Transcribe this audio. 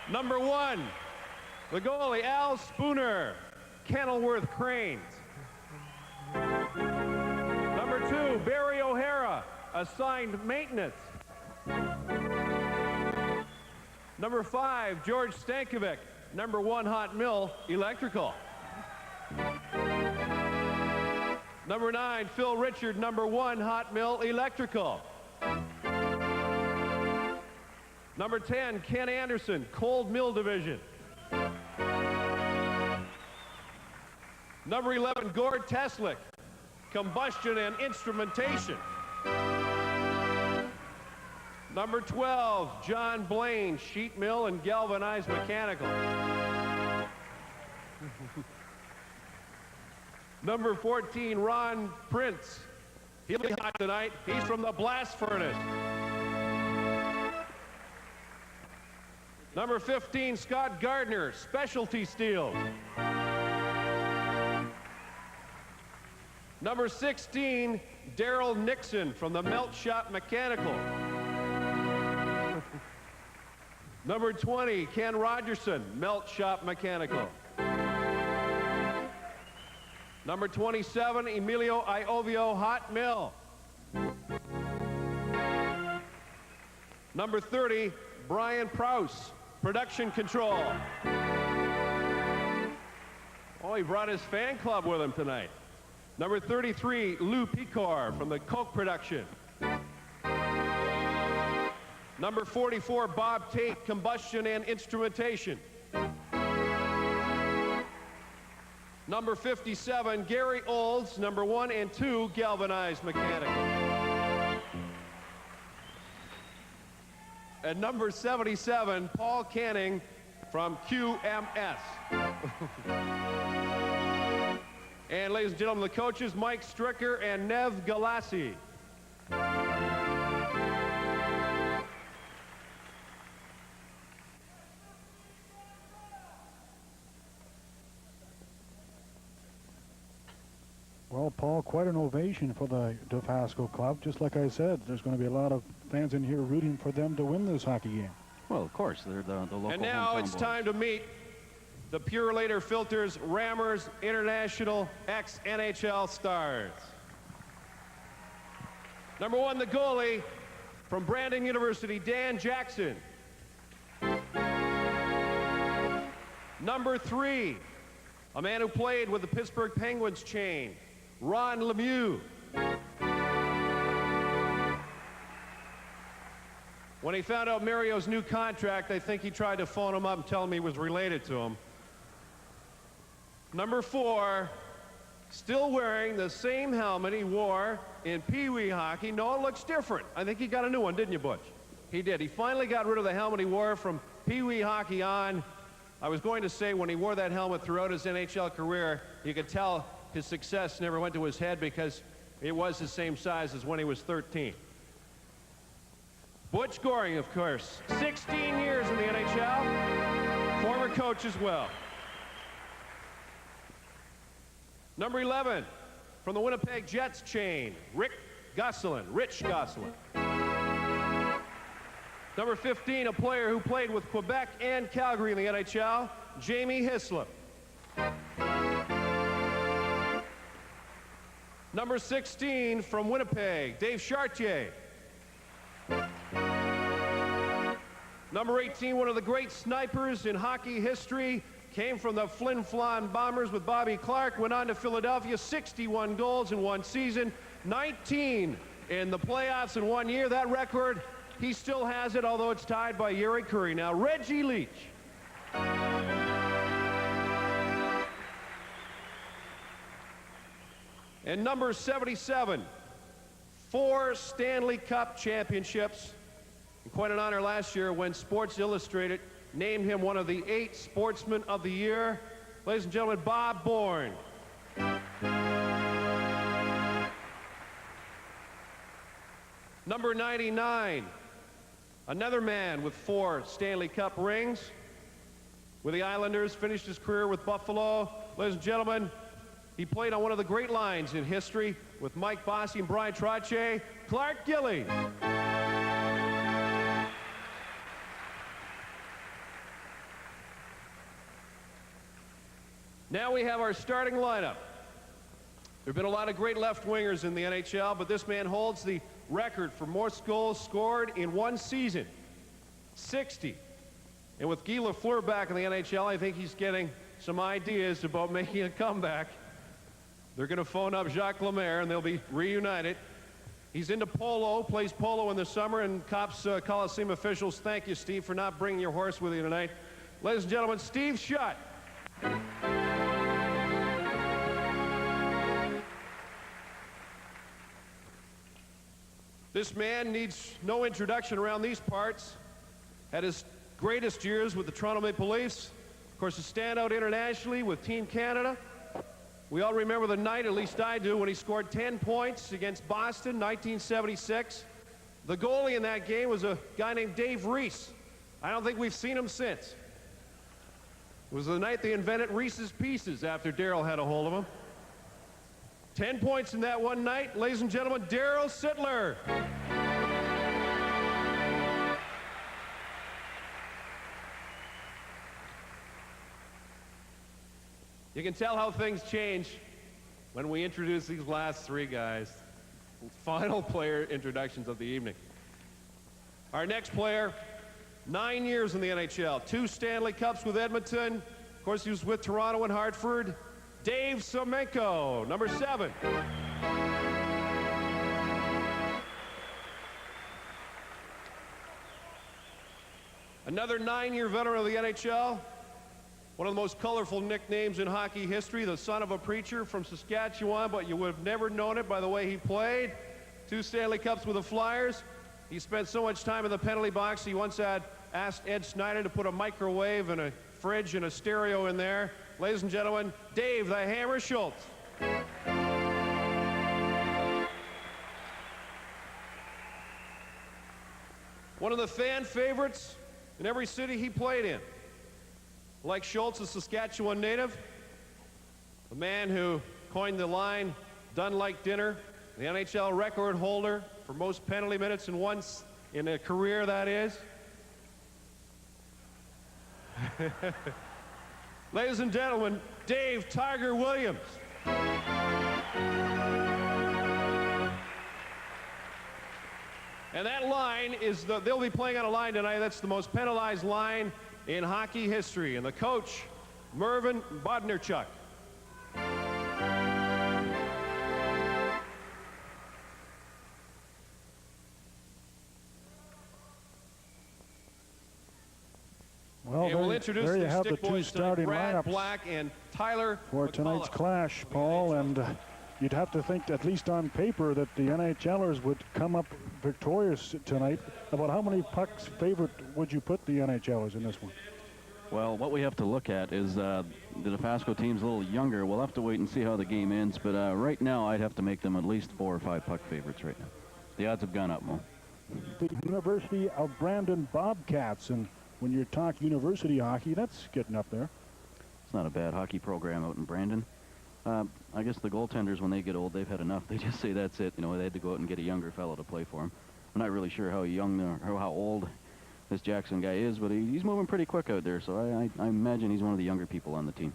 Number 1, the goalie, Al Spooner, Kenilworth Cranes. Number 2, Barry O'Hara, assigned maintenance. Number 5, George Stankovic, number 1, hot mill, electrical. Number 9, Phil Richard, number 1, hot mill, electrical. Number 10, Ken Anderson, cold mill division. Number 11, Gord Teslick, combustion and instrumentation. Number 12, John Blaine, sheet mill and galvanized mechanical. Number 14, Ron Prince. He'll be hot tonight. He's from the blast furnace. Number 15, Scott Gardner, specialty steel. Number 16, Daryl Nixon from the melt shop mechanical. Number 20, Ken Rogerson, melt shop mechanical. Number 27, Emilio Iovio, hot mill. Number 30, Brian Prouse, production control. Oh, he brought his fan club with him tonight. Number 33, Lou Picor from the Coke production. Number 44, Bob Tate, combustion and instrumentation. Number 57, Gary Olds, number 1 and 2, galvanized mechanical. And number 77, Paul Canning from QMS. And ladies and gentlemen, the coaches, Mike Stricker and Nev Galassi. Well, Paul, quite an ovation for the Dofasco club. Just like I said, there's going to be a lot of fans in here rooting for them to win this hockey game. Well, of course, they're the local. And now it's time to meet the Purolator Filters Rammers International ex-NHL stars. Number 1, the goalie from Brandon University, Dan Jackson. Number 3, a man who played with the Pittsburgh Penguins chain, Ron Lemieux. When he found out Mario's new contract, I think he tried to phone him up and tell him he was related to him. Number 4, still wearing the same helmet he wore in Pee Wee hockey. No, it looks different. I think he got a new one, didn't you, Butch? He did. He finally got rid of the helmet he wore from Pee Wee hockey on. I was going to say when he wore that helmet throughout his NHL career, you could tell his success never went to his head because it was the same size as when he was 13. Butch Goring, of course, 16 years in the NHL, former coach as well. Number 11, from the Winnipeg Jets chain, Rich Gosselin. Number 15, a player who played with Quebec and Calgary in the NHL, Jamie Hislop. Number 16, from Winnipeg, Dave Chartier. Number 18, one of the great snipers in hockey history, came from the Flin Flon Bombers with Bobby Clark, went on to Philadelphia, 61 goals in one season, 19 in the playoffs in 1 year. That record, he still has it, although it's tied by Yuri Curry. Now, Reggie Leach. And number 77, 4 Stanley Cup championships. And quite an honor last year when Sports Illustrated named him one of the 8 Sportsmen of the Year. Ladies and gentlemen, Bob Bourne. Number 99, another man with 4 Stanley Cup rings with the Islanders, finished his career with Buffalo. Ladies and gentlemen, he played on one of the great lines in history with Mike Bossy and Brian Trottier, Clark Gillies. Now we have our starting lineup. There have been a lot of great left wingers in the NHL, but this man holds the record for most goals scored in one season, 60. And with Guy Lafleur back in the NHL, I think he's getting some ideas about making a comeback. They're going to phone up Jacques Lemaire, and they'll be reunited. He's into polo, plays polo in the summer, and Cops Coliseum officials thank you, Steve, for not bringing your horse with you tonight. Ladies and gentlemen, Steve Shutt. This man needs no introduction around these parts. Had his greatest years with the Toronto Maple Leafs. Of course, a standout internationally with Team Canada. We all remember the night, at least I do, when he scored 10 points against Boston, 1976. The goalie in that game was a guy named Dave Reese. I don't think we've seen him since. It was the night they invented Reese's Pieces after Darryl had a hold of him. 10 points in that one night. Ladies and gentlemen, Darryl Sittler. You can tell how things change when we introduce these last three guys. Final player introductions of the evening. Our next player, 9 years in the NHL, 2 Stanley Cups with Edmonton. Of course, he was with Toronto and Hartford. Dave Semenko, number 7. Another 9-year veteran of the NHL. One of the most colorful nicknames in hockey history, the son of a preacher from Saskatchewan, but you would have never known it by the way he played. 2 Stanley Cups with the Flyers. He spent so much time in the penalty box, he once had asked Ed Snyder to put a microwave and a fridge and a stereo in there. Ladies and gentlemen, Dave the Hammer Schultz. One of the fan favorites in every city he played in. Like Schultz, a Saskatchewan native, the man who coined the line, "Done like dinner," the NHL record holder for most penalty minutes in a career, that is. Ladies and gentlemen, Dave Tiger Williams. And that line is they'll be playing on a line tonight that's the most penalized line in hockey history. And the coach, Mervyn Bodnerchuk. Well, And we'll introduce there you the have the stick 2 boys tonight, starting Brad lineups Black and Tyler for McCullough. tonight's clash, Paul. And you'd have to think, at least on paper, that the NHLers would come up victorious tonight. About how many pucks favorite would you put the NHLers in this one? Well, what we have to look at is the Dofasco team's a little younger. We'll have to wait and see how the game ends. But right now, I'd have to make them at least 4 or 5 puck favorites right now. The odds have gone up, Mo. The University of Brandon Bobcats, and when you talk university hockey, that's getting up there. It's not a bad hockey program out in Brandon. I guess the goaltenders, when they get old, they've had enough. They just say that's it. You know, they had to go out and get a younger fellow to play for them. I'm not really sure how young or how old this Jackson guy is, but he's moving pretty quick out there, so I imagine he's one of the younger people on the team.